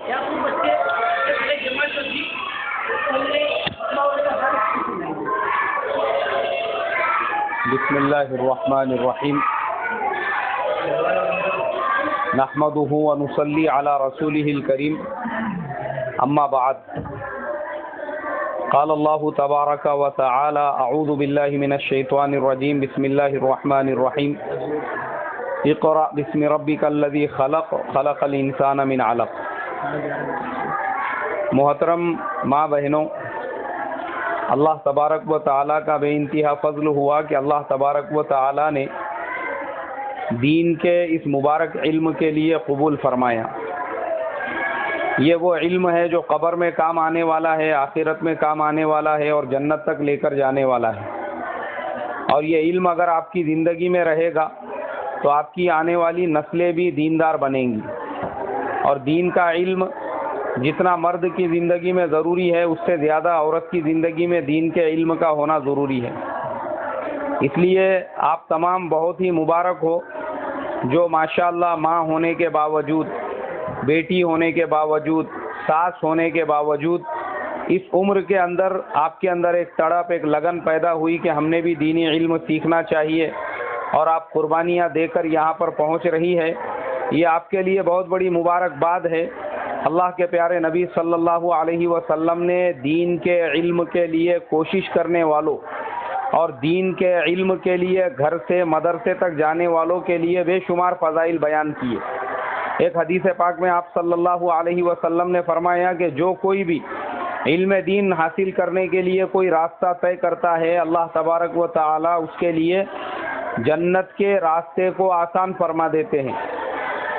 بسم اللہ الرحمن الرحیم نحمده ونصلی علی رسوله الکریم اما بعد قال اللہ تبارک وتعالی اعوذ باللہ من الشیطان الرجیم بسم اللہ الرحمن الرحیم اقرأ بسم ربک الذی خلق خلق الانسان من علق۔ محترم ماں بہنوں، اللہ تبارک و تعالیٰ کا بے انتہا فضل ہوا کہ اللہ تبارک و تعالیٰ نے دین کے اس مبارک علم کے لیے قبول فرمایا۔ یہ وہ علم ہے جو قبر میں کام آنے والا ہے، آخرت میں کام آنے والا ہے اور جنت تک لے کر جانے والا ہے۔ اور یہ علم اگر آپ کی زندگی میں رہے گا تو آپ کی آنے والی نسلیں بھی دیندار بنیں گی، اور دین کا علم جتنا مرد کی زندگی میں ضروری ہے اس سے زیادہ عورت کی زندگی میں دین کے علم کا ہونا ضروری ہے۔ اس لیے آپ تمام بہت ہی مبارک ہو جو ماشاءاللہ ماں ہونے کے باوجود، بیٹی ہونے کے باوجود، ساس ہونے کے باوجود اس عمر کے اندر آپ کے اندر ایک تڑپ، ایک لگن پیدا ہوئی کہ ہم نے بھی دینی علم سیکھنا چاہیے، اور آپ قربانیاں دے کر یہاں پر پہنچ رہی ہے۔ یہ آپ کے لیے بہت بڑی مبارکباد ہے۔ اللہ کے پیارے نبی صلی اللہ علیہ وسلم نے دین کے علم کے لیے کوشش کرنے والوں اور دین کے علم کے لیے گھر سے مدرسے تک جانے والوں کے لیے بے شمار فضائل بیان کیے۔ ایک حدیث پاک میں آپ صلی اللہ علیہ وسلم نے فرمایا کہ جو کوئی بھی علم دین حاصل کرنے کے لیے کوئی راستہ طے کرتا ہے، اللہ تبارک و تعالی اس کے لیے جنت کے راستے کو آسان فرما دیتے ہیں۔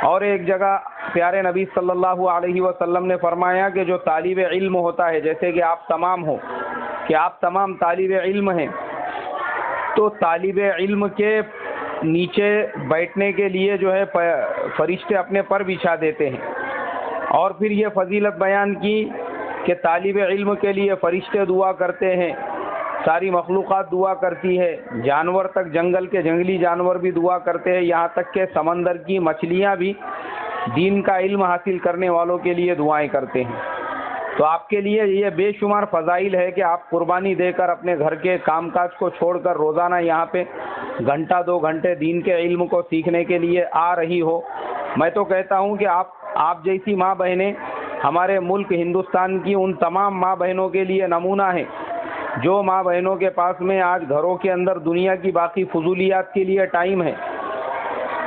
اور ایک جگہ پیارے نبی صلی اللہ علیہ وسلم نے فرمایا کہ جو طالب علم ہوتا ہے، جیسے کہ آپ تمام ہو، کہ آپ تمام طالب علم ہیں، تو طالب علم کے نیچے بیٹھنے کے لیے جو ہے فرشتے اپنے پر بچھا دیتے ہیں۔ اور پھر یہ فضیلت بیان کی کہ طالب علم کے لیے فرشتے دعا کرتے ہیں، ساری مخلوقات دعا کرتی ہے، جانور تک، جنگل کے جنگلی جانور بھی دعا کرتے ہیں، یہاں تک کہ سمندر کی مچھلیاں بھی دین کا علم حاصل کرنے والوں کے لیے دعائیں کرتے ہیں۔ تو آپ کے لیے یہ بے شمار فضائل ہے کہ آپ قربانی دے کر اپنے گھر کے کام کاج کو چھوڑ کر روزانہ یہاں پہ گھنٹہ 2 گھنٹے دین کے علم کو سیکھنے کے لیے آ رہی ہو۔ میں تو کہتا ہوں کہ آپ جیسی ماں بہنیں ہمارے ملک ہندوستان کی ان تمام ماں بہنوں کے لیے نمونہ ہیں، جو ماں بہنوں کے پاس میں آج گھروں کے اندر دنیا کی باقی فضولیات کے لیے ٹائم ہے،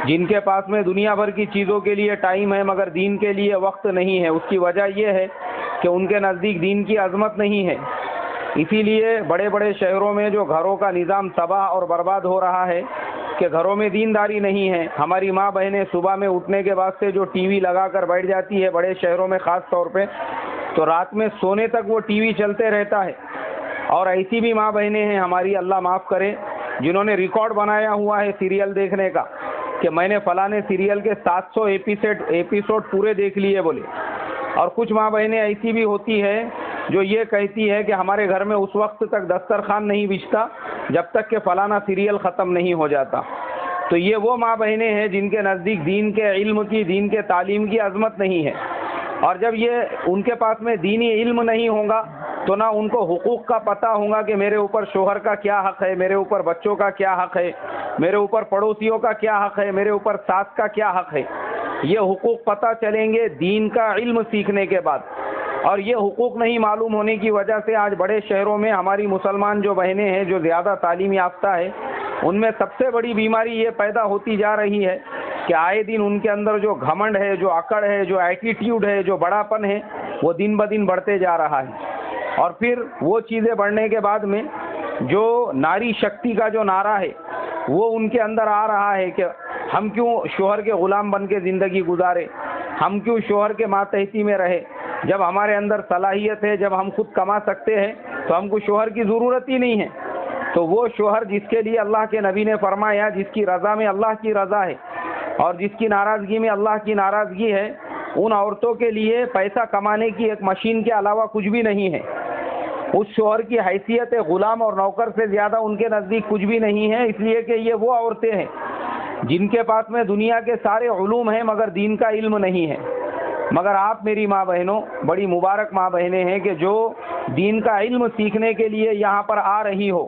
جن کے پاس میں دنیا بھر کی چیزوں کے لیے ٹائم ہے مگر دین کے لیے وقت نہیں ہے۔ اس کی وجہ یہ ہے کہ ان کے نزدیک دین کی عظمت نہیں ہے۔ اسی لیے بڑے بڑے شہروں میں جو گھروں کا نظام تباہ اور برباد ہو رہا ہے کہ گھروں میں دینداری نہیں ہے۔ ہماری ماں بہنیں صبح میں اٹھنے کے بعد سے جو ٹی وی لگا کر بیٹھ جاتی ہے، بڑے شہروں میں خاص طور پہ، تو رات میں سونے تک وہ ٹی وی چلتے رہتا ہے۔ اور ایسی بھی ماں بہنیں ہیں ہماری، اللہ معاف کرے، جنہوں نے ریکارڈ بنایا ہوا ہے سیریل دیکھنے کا کہ میں نے فلانے سیریل کے 700 ایپیسوڈ پورے دیکھ لیے بولے۔ اور کچھ ماں بہنیں ایسی بھی ہوتی ہے جو یہ کہتی ہے کہ ہمارے گھر میں اس وقت تک دسترخوان نہیں بچھتا جب تک کہ فلانا سیریل ختم نہیں ہو جاتا۔ تو یہ وہ ماں بہنیں ہیں جن کے نزدیک دین کے علم کی، دین کے تعلیم کی عظمت نہیں ہے۔ اور جب یہ ان کے پاس میں دینی علم نہیں ہوگا تو نہ ان کو حقوق کا پتہ ہوگا کہ میرے اوپر شوہر کا کیا حق ہے، میرے اوپر بچوں کا کیا حق ہے، میرے اوپر پڑوسیوں کا کیا حق ہے، میرے اوپر ساس کا کیا حق ہے۔ یہ حقوق پتہ چلیں گے دین کا علم سیکھنے کے بعد۔ اور یہ حقوق نہیں معلوم ہونے کی وجہ سے آج بڑے شہروں میں ہماری مسلمان جو بہنیں ہیں جو زیادہ تعلیم یافتہ ہے، ان میں سب سے بڑی بیماری یہ پیدا ہوتی جا رہی ہے کہ آئے دن ان کے اندر جو گھمنڈ ہے، جو اکڑ ہے، جو ایٹیٹیوڈ ہے، جو بڑاپن ہے، وہ دن بدن بڑھتے جا رہا ہے۔ اور پھر وہ چیزیں بڑھنے کے بعد میں جو ناری شکتی کا جو نعرہ ہے وہ ان کے اندر آ رہا ہے کہ ہم کیوں شوہر کے غلام بن کے زندگی گزارے، ہم کیوں شوہر کے ماتحتی میں رہے، جب ہمارے اندر صلاحیت ہے، جب ہم خود کما سکتے ہیں تو ہم کو شوہر کی ضرورت ہی نہیں ہے۔ تو وہ شوہر جس کے لیے اللہ کے نبی نے فرمایا جس کی رضا میں اللہ کی رضا ہے اور جس کی ناراضگی میں اللہ کی ناراضگی ہے، ان عورتوں کے لیے پیسہ کمانے کی ایک مشین کے علاوہ کچھ بھی نہیں ہے۔ اس شوہر کی حیثیت غلام اور نوکر سے زیادہ ان کے نزدیک کچھ بھی نہیں ہے، اس لیے کہ یہ وہ عورتیں ہیں جن کے پاس میں دنیا کے سارے علوم ہیں مگر دین کا علم نہیں ہے۔ مگر آپ میری ماں بہنوں بڑی مبارک ماں بہنیں ہیں کہ جو دین کا علم سیکھنے کے لیے یہاں پر آ رہی ہو،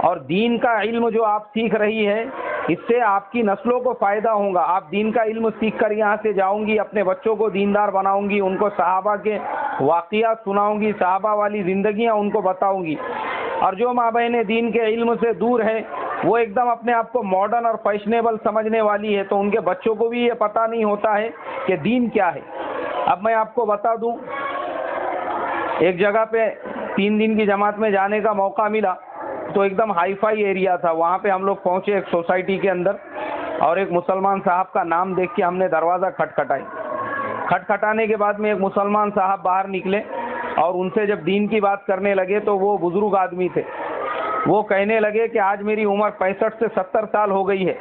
اور دین کا علم جو آپ سیکھ رہی ہے اس سے آپ کی نسلوں کو فائدہ ہوگا. آپ دین کا علم سیکھ کر یہاں سے جاؤں گی، اپنے بچوں کو دیندار بناؤں گی، ان کو صحابہ کے واقعات سناؤں گی، صحابہ والی زندگیاں ان کو بتاؤں گی. اور جو ماں بہنیں دین کے علم سے دور ہیں، وہ ایک دم اپنے آپ کو ماڈرن اور فیشنیبل سمجھنے والی ہے، تو ان کے بچوں کو بھی یہ پتہ نہیں ہوتا ہے کہ دین کیا ہے. اب میں آپ کو بتا دوں، ایک جگہ پہ 3 دن کی جماعت میں جانے کا موقع ملا، تو ایک دم ہائی فائی ایریا تھا. وہاں پہ ہم لوگ پہنچے ایک سوسائٹی کے اندر، اور ایک مسلمان صاحب کا نام دیکھ کے ہم نے دروازہ کھٹکھٹانے کے بعد میں ایک مسلمان صاحب باہر نکلے، اور ان سے جب دین کی بات کرنے لگے تو وہ بزرگ آدمی تھے. وہ کہنے لگے کہ آج میری عمر 65 سے 70 سال ہو گئی ہے،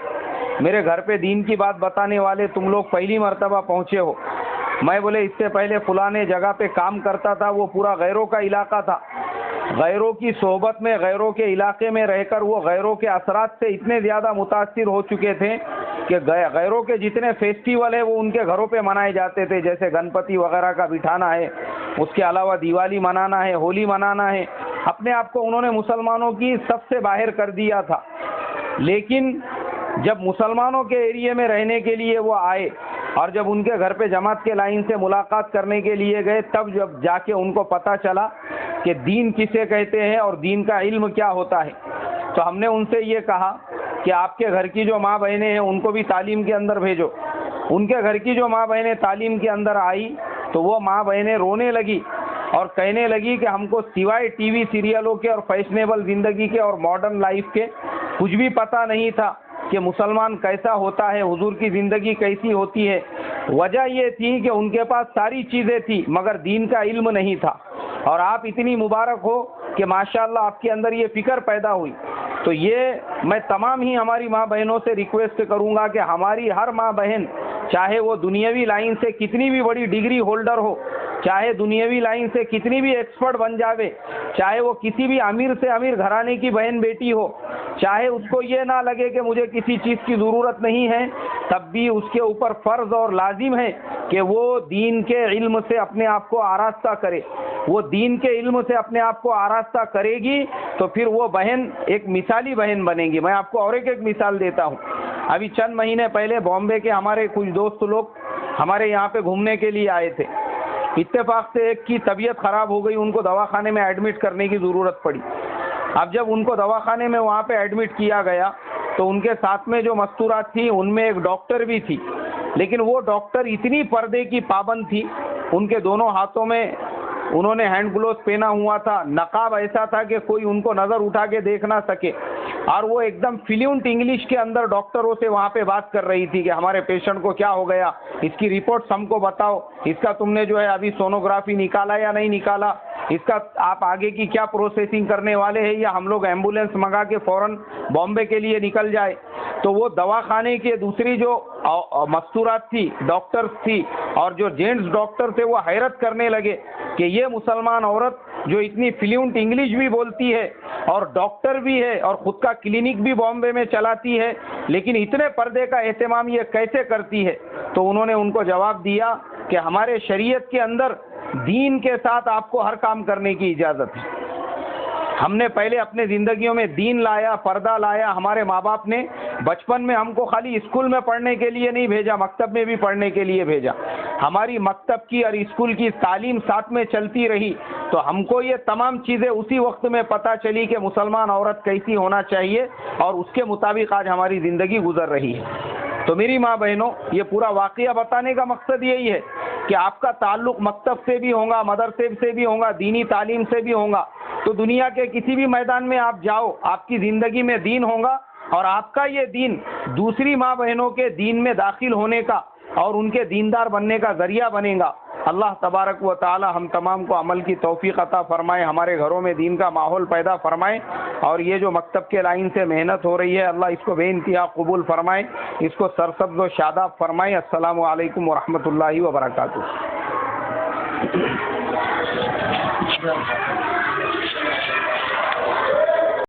میرے گھر پہ دین کی بات بتانے والے تم لوگ پہلی مرتبہ پہنچے ہو. میں بولے اس سے پہلے فلانے جگہ پہ کام کرتا تھا، وہ پورا غیروں کا علاقہ تھا. غیروں کی صحبت میں، غیروں کے علاقے میں رہ کر وہ غیروں کے اثرات سے اتنے زیادہ متاثر ہو چکے تھے کہ غیروں کے جتنے فیسٹیول ہیں وہ ان کے گھروں پہ منائے جاتے تھے، جیسے گنپتی وغیرہ کا بٹھانا ہے، اس کے علاوہ دیوالی منانا ہے، ہولی منانا ہے. اپنے آپ کو انہوں نے مسلمانوں کی سب سے باہر کر دیا تھا. لیکن جب مسلمانوں کے ایریے میں رہنے کے لیے وہ آئے، اور جب ان کے گھر پہ جماعت کے لائن سے ملاقات کرنے کے لیے گئے، تب جب جا کے ان کو پتہ چلا کہ دین کسے کہتے ہیں اور دین کا علم کیا ہوتا ہے. تو ہم نے ان سے یہ کہا کہ آپ کے گھر کی جو ماں بہنیں ہیں ان کو بھی تعلیم کے اندر بھیجو. ان کے گھر کی جو ماں بہنیں تعلیم کے اندر آئی تو وہ ماں بہنیں رونے لگی اور کہنے لگی کہ ہم کو سوائے ٹی وی سیریلوں کے اور فیشنیبل زندگی کے اور ماڈرن لائف کے کچھ بھی پتہ نہیں تھا کہ مسلمان کیسا ہوتا ہے، حضور کی زندگی کیسی ہوتی ہے. وجہ یہ تھی کہ ان کے پاس ساری چیزیں تھی مگر دین کا علم نہیں تھا. اور آپ اتنی مبارک ہو کہ ماشاءاللہ آپ کے اندر یہ فکر پیدا ہوئی. تو یہ میں تمام ہی ہماری ماں بہنوں سے ریکویسٹ کروں گا کہ ہماری ہر ماں بہن، چاہے وہ دنیاوی لائن سے کتنی بھی بڑی ڈگری ہولڈر ہو، چاہے دنیاوی لائن سے کتنی بھی ایکسپرٹ بن جاوے، چاہے وہ کسی بھی امیر سے امیر گھرانے کی بہن بیٹی ہو، چاہے اس کو یہ نہ لگے کہ مجھے کسی چیز کی ضرورت نہیں ہے، تب بھی اس کے اوپر فرض اور لازم ہے کہ وہ دین کے علم سے اپنے آپ کو آراستہ کرے. وہ دین کے علم سے اپنے آپ کو آراستہ کرے گی تو پھر وہ بہن ایک مثالی بہن بنے گی. میں آپ کو اور ایک مثال دیتا ہوں. ابھی چند مہینے پہلے بامبے کے ہمارے کچھ دوست لوگ ہمارے یہاں پہ گھومنے کے لیے آئے تھے. اتفاق سے ایک کی طبیعت خراب ہو گئی، ان کو دواخانے میں ایڈمٹ کرنے کی ضرورت پڑی. اب جب ان کو دواخانے میں وہاں پہ ایڈمٹ کیا گیا تو ان کے ساتھ میں جو مستورات تھی ان میں ایک ڈاکٹر بھی تھی، لیکن وہ ڈاکٹر اتنی پردے کی پابند تھی، ان کے دونوں ہاتھوں میں انہوں نے ہینڈ گلوز پہنا ہوا تھا، نقاب ایسا تھا کہ کوئی ان کو نظر اٹھا کے دیکھ نہ سکے، اور وہ ایک دم فلوئنٹ انگلش کے اندر ڈاکٹروں سے وہاں پہ بات کر رہی تھی کہ ہمارے پیشنٹ کو کیا ہو گیا، اس کی رپورٹس ہم کو بتاؤ، اس کا تم نے جو ہے ابھی سونوگرافی نکالا یا نہیں نکالا، اس کا آپ آگے کی کیا پروسیسنگ کرنے والے ہیں، یا ہم لوگ ایمبولینس منگا کے فوراً بامبے کے لیے نکل جائے. تو وہ دواخانے کے دوسری جو مستورات تھی، ڈاکٹرز تھی، اور جو جینٹس ڈاکٹر تھے وہ حیرت کرنے لگے کہ یہ مسلمان عورت جو اتنی فلوئنٹ انگلش بھی بولتی ہے اور ڈاکٹر بھی ہے اور خود کا کلینک بھی بامبے میں چلاتی ہے، لیکن اتنے پردے کا اہتمام یہ کیسے کرتی ہے. تو انہوں نے ان کو جواب دیا کہ ہمارے شریعت کے اندر دین کے ساتھ آپ کو ہر کام کرنے کی اجازت ہے. ہم نے پہلے اپنے زندگیوں میں دین لایا، پردہ لایا. ہمارے ماں باپ نے بچپن میں ہم کو خالی اسکول میں پڑھنے کے لیے نہیں بھیجا، مکتب میں بھی پڑھنے کے لیے بھیجا. ہماری مکتب کی اور اسکول کی تعلیم ساتھ میں چلتی رہی تو ہم کو یہ تمام چیزیں اسی وقت میں پتہ چلی کہ مسلمان عورت کیسی ہونا چاہیے، اور اس کے مطابق آج ہماری زندگی گزر رہی ہے. تو میری ماں بہنوں، یہ پورا واقعہ بتانے کا مقصد یہی ہے کہ آپ کا تعلق مکتب سے بھی ہوگا، مدرسے سے بھی ہوگا، دینی تعلیم سے بھی ہوگا، تو دنیا کے کسی بھی میدان میں آپ جاؤ، آپ کی زندگی میں دین ہوگا، اور آپ کا یہ دین دوسری ماں بہنوں کے دین میں داخل ہونے کا اور ان کے دیندار بننے کا ذریعہ بنے گا. اللہ تبارک و تعالی ہم تمام کو عمل کی توفیق عطا فرمائے، ہمارے گھروں میں دین کا ماحول پیدا فرمائے، اور یہ جو مکتب کے لائن سے محنت ہو رہی ہے اللہ اس کو بے انتہا قبول فرمائے، اس کو سرسبز و شاداب فرمائے. السلام علیکم ورحمۃ اللہ وبرکاتہ.